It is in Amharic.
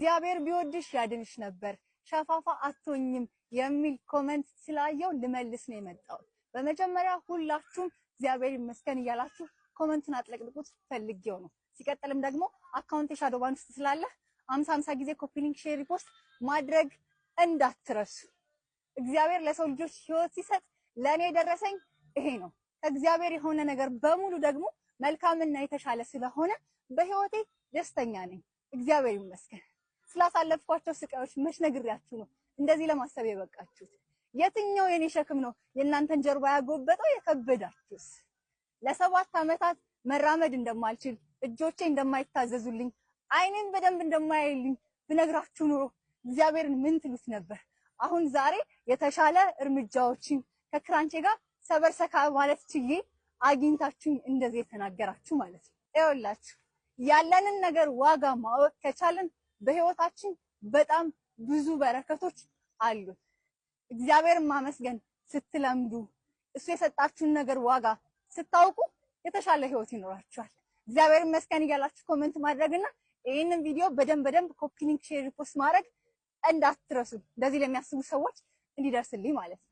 እግዚአብሔር ቢወድሽ ያድንሽ ነበር ሸፋፋ አትሆኝም የሚል ኮሜንት ስላየው ልመልስ ነው የመጣሁት። በመጀመሪያ ሁላችሁም እግዚአብሔር ይመስገን እያላችሁ ኮሜንቱን አጥለቅልቁት ፈልጌው ነው። ሲቀጥልም ደግሞ አካውንት ሻዶባን ውስጥ ስላለ 50 ጊዜ ኮፒ ሊንክ ሼር ሪፖስት ማድረግ እንዳትረሱ። እግዚአብሔር ለሰው ልጆች ህይወት ሲሰጥ ለኔ ደረሰኝ ይሄ ነው። ከእግዚአብሔር የሆነ ነገር በሙሉ ደግሞ መልካምና የተሻለ ስለሆነ በህይወቴ ደስተኛ ነኝ። እግዚአብሔር ይመስገን። ስላሳለፍኳቸው ስቃዮች መች ነግሬያችሁ ነው እንደዚህ ለማሰብ የበቃችሁት? የትኛው የኔ ሸክም ነው የእናንተን ጀርባ ያጎበጠው የከበዳችሁስ? ለ7 ዓመታት መራመድ እንደማልችል እጆቼ እንደማይታዘዙልኝ አይኔን በደንብ እንደማያይልኝ ብነግራችሁ ኑሮ እግዚአብሔርን ምን ትሉት ነበር? አሁን ዛሬ የተሻለ እርምጃዎችን ከክራንቼ ጋር ሰበርሰካ ማለት ችዬ አግኝታችሁኝ እንደዚህ የተናገራችሁ ማለት ነው። ይኸውላችሁ ያለንን ነገር ዋጋ ማወቅ ከቻልን በህይወታችን በጣም ብዙ በረከቶች አሉ። እግዚአብሔርን ማመስገን ስትለምዱ እሱ የሰጣችሁን ነገር ዋጋ ስታውቁ የተሻለ ህይወት ይኖራችኋል። እግዚአብሔር ይመስገን እያላችሁ ኮሜንት ማድረግና ይሄንን ቪዲዮ በደንብ ኮፒ ሊንክ ሼር ሪፖስት ማድረግ እንዳትረሱ። እንደዚህ ለሚያስቡ ሰዎች እንዲደርስልኝ ማለት ነው።